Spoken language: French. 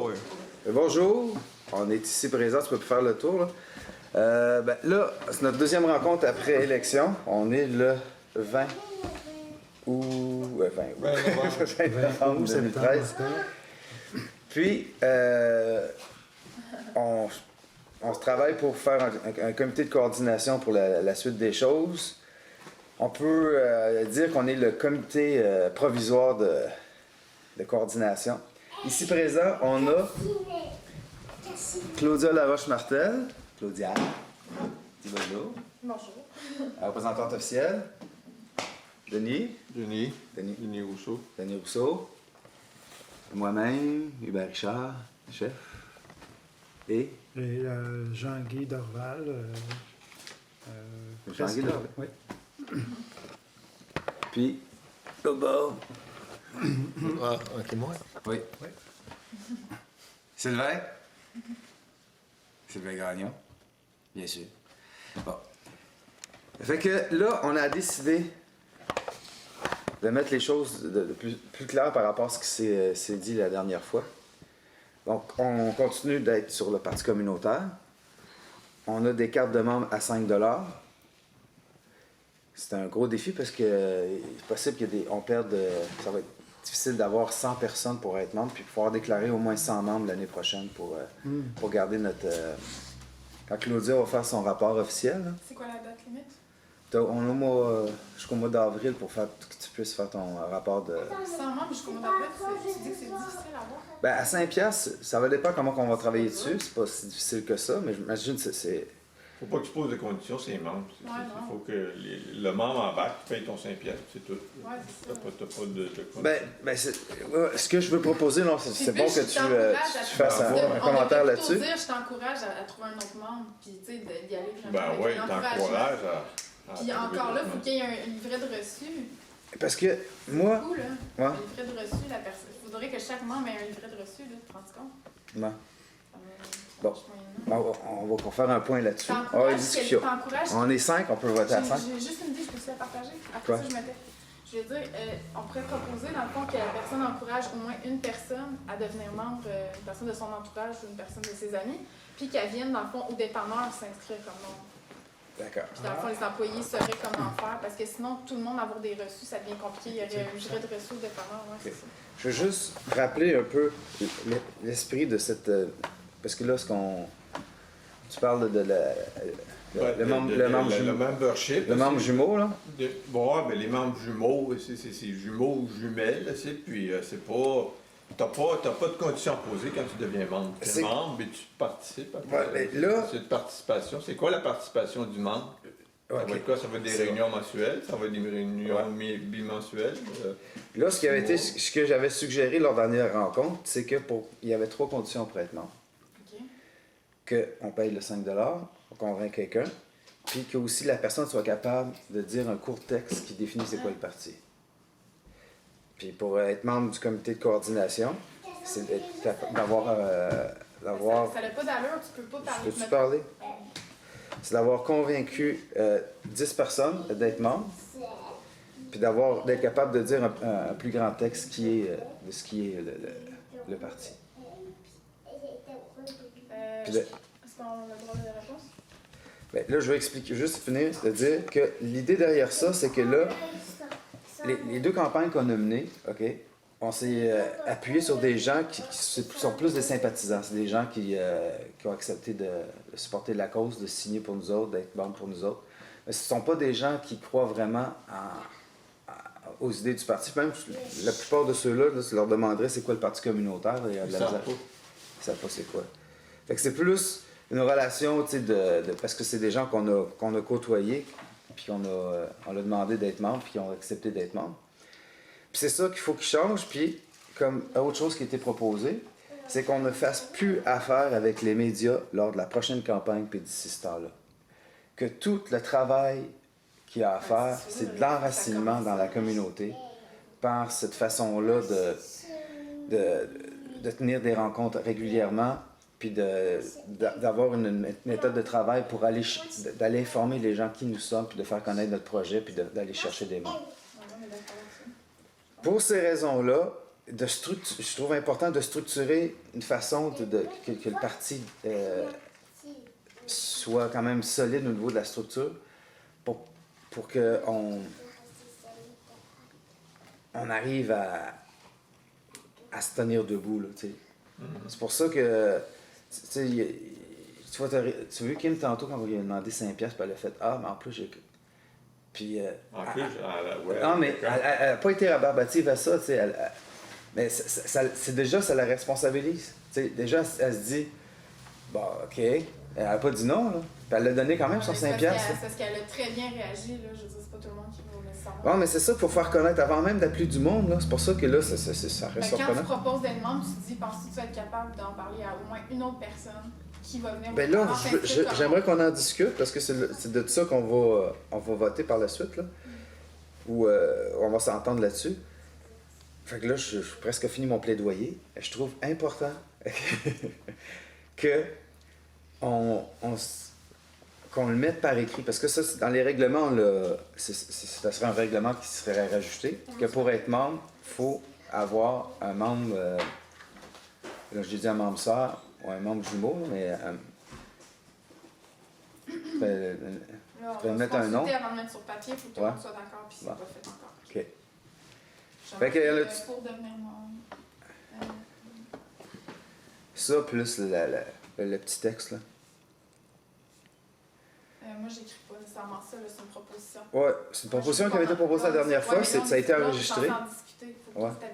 Oui. Bonjour, on est ici présent, tu peux plus faire le tour. Là, c'est notre deuxième rencontre après élection. On est le 20 août, 20 novembre 2013. Puis, on se travaille pour faire un comité de coordination pour la suite des choses. On peut dire qu'on est le comité provisoire de coordination. Ici présent, on a Claudia Laroche-Martel. Claudia, dis bonjour. Bonjour. La représentante officielle. Denis. Denis Rousseau. Denis Rousseau. Moi-même, Hubert Richard, chef. Et Jean-Guy Dorval. Jean-Guy Dorval. Oui. Puis, l'autre bord. Ah, ok, moi. Oui. Oui. Sylvain. Sylvain Gagnon. Bien sûr. Bon. Fait que là, on a décidé de mettre les choses de plus claires par rapport à ce qui s'est dit la dernière fois. Donc, on continue d'être sur le Parti communautaire. On a des cartes de membres à 5 $. C'est un gros défi parce que c'est possible qu'on perde. Ça va être difficile d'avoir 100 personnes pour être membre, puis pouvoir déclarer au moins 100 membres l'année prochaine pour garder notre. Quand Claudia va faire son rapport officiel, là, C'est quoi la date limite? on a jusqu'au mois d'avril pour que tu puisses faire ton rapport de. 100 membres jusqu'au mois d'avril, tu dis que c'est difficile à voir? Ben, à 5$, ça va dépendre comment on va travailler dessus. C'est pas si difficile que ça, mais j'imagine que c'est. Faut pas que tu poses des conditions, c'est les membres. Il faut que le membre embarque, tu payes ton 5$, c'est tout. Ouais, c'est ça. T'as pas de conditions. Ce que je veux proposer, non, c'est bon que tu fasses un commentaire là-dessus. Je t'encourage à trouver un autre membre, puis tu sais, d'y aller vraiment. Ben oui, t'encourages à. Puis encore là, il faut qu'il y ait un livret de reçu. Parce que moi. C'est cool, là. Ouais. Un livret de reçu, la personne. Il faudrait que chaque membre ait un livret de reçu, là, tu te rends compte? Ouais. Bon. On va faire un point là-dessus. T'encourages. On est 5, on peut voter à 5. J'ai juste une idée, je peux aussi la partager. Après Quoi? ça, je veux dire, on pourrait proposer, dans le fond, que la personne encourage au moins une personne à devenir membre, une personne de son entourage ou une personne de ses amis, puis qu'elle vienne, dans le fond, au dépanneur s'inscrire comme membre. D'accord. Puis, dans le fond, les employés sauraient comment faire, parce que sinon, tout le monde avoir des reçus, ça devient compliqué. Il y aurait un livret de reçus au dépanneur, ouais, c'est ça. Je veux juste rappeler un peu l'esprit de cette. Parce que là, tu parles de le membership. Le membre jumeau, là? Bon, ben les membres jumeaux, c'est jumeaux ou jumelles, là, puis c'est pas. T'as pas de conditions posées quand tu deviens membre. Tu es membre et tu participes. C'est de participation. C'est quoi la participation du membre? Ça va être quoi? Ça va être des réunions mensuelles? Ça va être des réunions bimensuelles? Là, ce que j'avais suggéré lors de la dernière rencontre, c'est qu'il y avait 3 conditions pour être membre. Qu'on paye le 5$, on convainc quelqu'un, puis que aussi la personne soit capable de dire un court texte qui définit c'est quoi le parti. Puis pour être membre du comité de coordination, c'est d'avoir... Ça n'a pas d'allure, tu peux pas parler. Peux-tu parler? C'est d'avoir convaincu 10 personnes d'être membres, puis d'être capable de dire un plus grand texte de ce qui est le parti. Est-ce qu'on a le droit de réponse? Bien, là, je vais expliquer, juste finir, c'est-à-dire que l'idée derrière ça, c'est que là, les 2 campagnes qu'on a menées, OK, on s'est appuyé sur des gens qui sont plus des sympathisants. C'est des gens qui ont accepté de supporter la cause, de signer pour nous autres, d'être membres pour nous autres. Mais ce ne sont pas des gens qui croient vraiment aux idées du parti. Même la plupart de ceux-là, là, tu leur demanderais c'est quoi le parti communautaire. Ils ne savent pas c'est quoi. Fait que c'est plus une relation, tu sais, parce que c'est des gens qu'on a côtoyés, puis on a demandé d'être membre, puis qui ont accepté d'être membre. Puis c'est ça qu'il faut qu'ils changent, puis comme autre chose qui a été proposée, c'est qu'on ne fasse plus affaire avec les médias lors de la prochaine campagne d'ici ce temps-là. Que tout le travail qu'il y a à faire, c'est de l'enracinement dans la communauté par cette façon-là de tenir des rencontres régulièrement, puis d'avoir une méthode de travail pour d'aller informer les gens qui nous sommes, puis de faire connaître notre projet, puis d'aller chercher des membres. Pour ces raisons-là, je trouve important de structurer une façon que le parti soit quand même solide au niveau de la structure pour qu'on on arrive à se tenir debout. Là, c'est pour ça que, tu vois, tu as vu Kim tantôt quand il a demandé 5$, puis elle a fait « Ah, mais en plus, j'ai... » Puis... en plus, ouais, non, mais elle n'a pas été rabarbative à ça, tu sais. Mais c'est déjà, ça la responsabilise. T'sais, déjà, elle se dit, bon, OK, elle n'a pas dit non, là. Puis elle l'a donné quand même son 5$. C'est parce qu'elle a très bien réagi, là. Je veux dire, c'est pas tout le monde qui va le savoir. Non, mais c'est ça qu'il faut faire connaître avant même d'appeler du monde, là. C'est pour ça que là, ça reste surprenant. Quand tu proposes d'être membre, tu te dis, penses-tu que tu vas être capable d'en parler à au moins une autre personne qui va venir... Ben là, j'aimerais qu'on en discute, parce que c'est de ça qu'on va voter par la suite, là. Ou on va s'entendre là-dessus. Fait que là, je suis presque fini mon plaidoyer. Je trouve important qu'on le mette par écrit. Parce que ça, dans les règlements, là, ça serait un règlement qui serait rajouté. Que pour être membre, il faut avoir un membre, là, j'ai dit un membre sœur ou un membre jumeau, mais Là, tu vas mettre un nom. Avant de mettre sur papier, il faut que tout le monde soit d'accord, puis c'est pas fait encore. OK. Fait que pour devenir membre. Ça, plus le petit texte, là. Moi, j'écris pas nécessairement ça, c'est une proposition. Ouais, c'est une proposition qui avait été proposée la dernière fois, ça a été enregistré. Il faut en discuter, il faut que tu